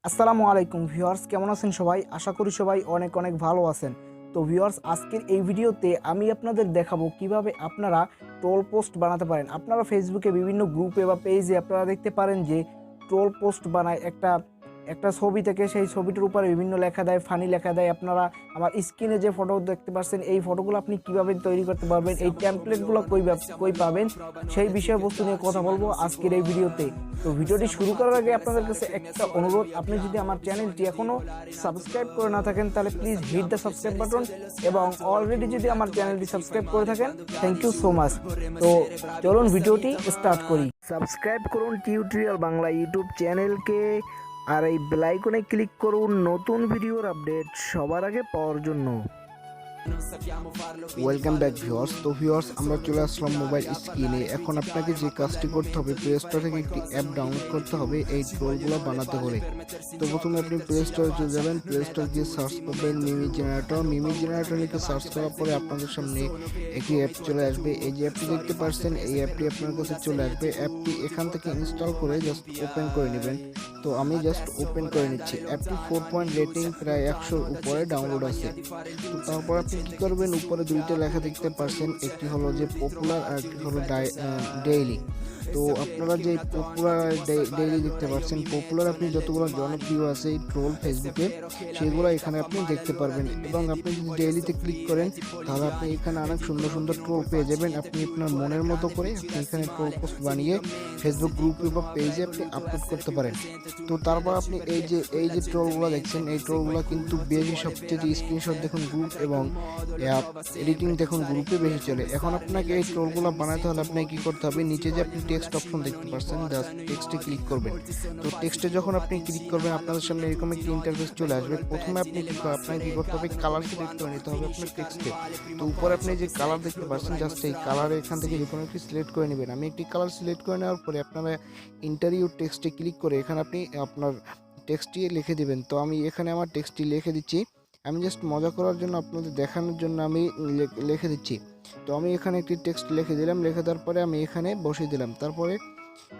আসসালামু আলাইকুম ভিউয়ার্স, কেমন আছেন সবাই? আশা করি সবাই অনেক অনেক ভালো আছেন। তো ভিউয়ার্স, আজকের এই ভিডিওতে আমি আপনাদের দেখাবো কিভাবে আপনারা ট্রোল পোস্ট বানাতে পারেন। আপনারা ফেসবুকে বিভিন্ন গ্রুপে বা পেজে আপনারা দেখতে পারেন যে ট্রোল পোস্ট বানায় একটা একটা ছবি থেকে, সেই ছবিটার উপরে বিভিন্ন লেখা দেয়, ফানি লেখা দেয়। আপনারা আমার স্ক্রিনে যে ফটো দেখতে পাচ্ছেন, এই ফটোগুলো আপনি কিভাবে তৈরি করতে পারবেন, এই টেমপ্লেটগুলো কই পাবেন, সেই বিষয়বস্তু নিয়ে কথা বলবো আজকের এই ভিডিওতে। তো ভিডিওটি শুরু করার আগে আপনাদের কাছে একটা অনুরোধ, আপনি যদি আমার চ্যানেলটি এখনও সাবস্ক্রাইব করে না থাকেন তাহলে please hit the subscribe button, এবং অলরেডি যদি আমার চ্যানেলটি সাবস্ক্রাইব করে থাকেন থ্যাংক ইউ সো মাচ। তো চলুন ভিডিওটি স্টার্ট করি। সাবস্ক্রাইব করুন টিউটোরিয়াল বাংলা ইউটিউব চ্যানেলকে, আর এই বেল আইকনে ক্লিক করুন নতুন ভিডিওর আপডেট সবার আগে পাওয়ার জন্য। Welcome back viewers. তো ভিউয়ার্স, আমরা চলে আসলাম মোবাইল স্ক্রিনে। এখন আপনাকে যে কাজটি করতে হবে, প্লে স্টোর থেকে একটি অ্যাপ ডাউনলোড করতে হবে এই ট্রোলগুলো বানাতে হলে। তো প্রথমে আপনি প্লে স্টোরে চলে যাবেন, প্লে স্টোর গিয়ে সার্চ করবেন মিমি জেনারেটর লিখে সার্চ করার পরে আপনাদের সামনে একটি অ্যাপ চলে আসবে। এই যে অ্যাপটি দেখতে পাচ্ছেন, এই অ্যাপটি আপনার কাছে চলে আসবে। অ্যাপটি এখান থেকে ইনস্টল করে জাস্ট ওপেন করে নেবেন। তো আমি জাস্ট ওপেন করে নিচ্ছি। অ্যাপটি 4 রেটিং, প্রায় 100-র উপরে ডাউনলোড আছে। তো তারপর আপনি কি করবেন, উপরে দুইটা লেখা দেখতে পাচ্ছেন, একটি হলো যে পপুলার আর একটি হলো ডেইলি। তো আপনারা যে পপুলার ডেইলি দেখতে পাচ্ছেন, পপুলার আপনি যতগুলো জনপ্রিয় আছে এই ট্রোল ফেসবুকে, সেগুলো এখানে আপনি দেখতে পারবেন। এবং আপনি যদি ডেইলিতে ক্লিক করেন তাহলে আপনি এখানে অনেক সুন্দর সুন্দর ট্রোল পেয়ে যাবেন। আপনি আপনার মনের মতো করে আপনি এখানে ট্রোল পোস্ট বানিয়ে ফেসবুক গ্রুপে বা পেজে আপনি আপলোড করতে পারেন। তো তারপর আপনি এই যে ট্রোলগুলো দেখছেন, এই ট্রোলগুলো কিন্তু বেশি সবচেয়ে স্ক্রিনশট দেখুন গ্রুপ এবং এডিটিং দেখুন গ্রুপে বেশি চলে। এখন আপনাকে এই ট্রোলগুলো বানাতে হলে আপনাকে কি করতে হবে, নিচে যে আপনি টেক্সট অপশন দেখতে পাচ্ছেন, জাস্ট টেক্সটে ক্লিক করবেন। তো টেক্সটে যখন আপনি ক্লিক করবেন আপনাদের সামনে এরকম একটি ইন্টারফেস চলে আসবে। প্রথমে আপনি আপনাকে কি করতে হবে, কালার সিলেক্ট করে নিতে হবে আপনার টেক্সটে। তো উপরে আপনি যে কালার দেখতে পাচ্ছেন, জাস্ট এই কালার এখান থেকে যে কোনো একটি সিলেক্ট করে নেবেন। আমি একটি কালার সিলেক্ট করে নেওয়ার পরে আপনারা ইন্টারভিউ টেক্সটে ক্লিক করে এখানে আপনি আপনার টেক্সটটি লিখে দিবেন। তো আমি এখানে আমার টেক্সটটি লিখে দিচ্ছি। আমি জাস্ট মজা করার জন্য, আপনাদের দেখানোর জন্য আমি লিখে দিচ্ছি। তো আমি এখানে একটি টেক্সট লিখে দিলাম, লিখে দেওয়ার পরে আমি এখানে বসিয়ে দিলাম। তারপরে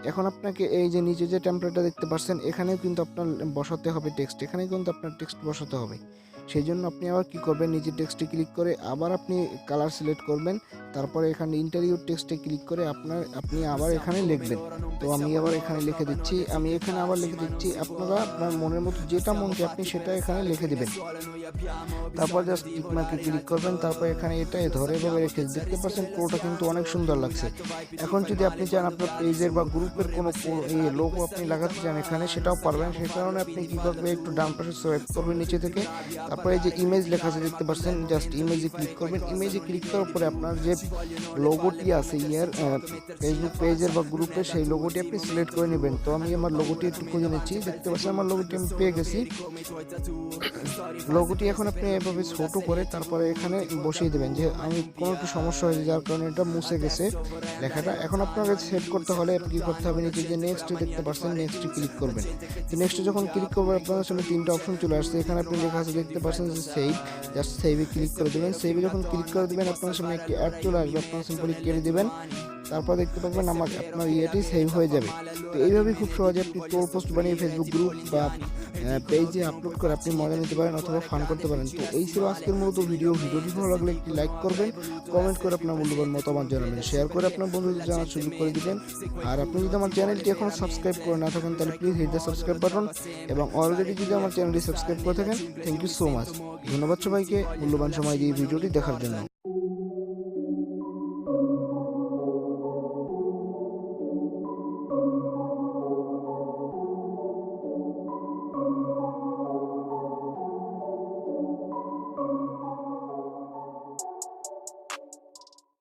এখন আপনাকে এই যে নিচে যে টেমপ্লেটটা দেখতে পাচ্ছেন, এখানেও কিন্তু আপনার বসাতে হবে টেক্সট, এখানে কিন্তু আপনার টেক্সট বসাতে হবে। সেই জন্য আপনি আবার কি করবেন, নিচে টেক্সটে ক্লিক করে আবার আপনি কালার সিলেক্ট করবেন। তারপরে এখানে ইন্টারভিউ টেক্সটে ক্লিক করে আপনি আবার এখানে লিখবেন। তো আমি আবার এখানে লিখে দিচ্ছি, আমি এখানে আবার লিখে দিচ্ছি। আপনারা আপনার মনের মতো যেটা মন চায় আপনি সেটা এখানে লিখে দিবেন। তারপর জাস্ট টিক মার্কে ক্লিক করবেন। তারপর এখানে এটা ধরে এভাবে রেখে দেখতে পাচ্ছেন পুরোটা কিন্তু অনেক সুন্দর লাগছে। এখন যদি আপনি চান আপনার পেজের বা গ্রুপের কোনো লোগো আপনি লাগাতে চান এখানে, সেটাও পারবেন। সেই কারণে আপনি কি করবেন, একটু ডান পাশে সোয়াইপ করবেন নিচে থেকে। তারপরে এই যে ইমেজ লেখা আছে দেখতে পাচ্ছেন, জাস্ট ইমেজে ক্লিক করবেন। ইমেজে ক্লিক করার পরে আপনার যে লোগোটি আছে ফেসবুক পেজের বা গ্রুপের, সেই লোগোটি আপনি সিলেক্ট করে নেবেন। তো আমি আমার লোগোটি একটু খুঁজে নিচ্ছি, দেখতে পাচ্ছেন আমার লোগোটি আমি পেয়ে গেছি। লোগোটি এখন আপনি এভাবে ছোট করে তারপরে এখানে বসিয়ে দেবেন। যে আমি কোনো একটু সমস্যা হয়েছে যার কারণে এটা মুছে গেছে লেখাটা। এখন আপনাকে সেভ করতে হলে কি করতে হবে, নিচে যে নেক্সট দেখতে পাচ্ছেন, নেক্সটে ক্লিক করবেন। তো নেক্সটে যখন ক্লিক করবেন আপনার সামনে তিনটা অপশন চলে আসছে। এখানে আপনি লেখা আছে দেখতে পাচ্ছেন যে সেভ, জাস্ট সেভে ক্লিক করে দেবেন। সেভে যখন ক্লিক করে দেবেন আপনার সামনে একটি অ্যাড চলে আসবে, আপনার সিম্পলি কেটে দেবেন। তারপর দেখতে পাবেন আপনার ইয়েটি সেভ হয়ে যাবে। তো এইভাবেই খুব সহজে আপনি ট্রোল পোস্ট বানিয়ে ফেসবুক গ্রুপ বা পেজে আপলোড করে আপনি মজা নিতে পারেন অথবা ফান করতে পারেন। তো এই ছিল আজকের মতো ভিডিওটি ভালো লাগলে একটি লাইক করবেন, কমেন্ট করে আপনার মূল্যবান মতামত জানাবেন, শেয়ার করে আপনার বন্ধুদের জানার সুযোগ করে দিবেন। আর আপনি যদি আমার চ্যানেলটি এখনও সাবস্ক্রাইব করে না থাকেন তাহলে please hit the subscribe button, এবং অলরেডি যদি আমার চ্যানেলটি সাবস্ক্রাইব করে থাকেন থ্যাংক ইউ সো মাচ। ধন্যবাদ সবাইকে মূল্যবান সময় দিয়ে ভিডিওটি দেখার জন্য।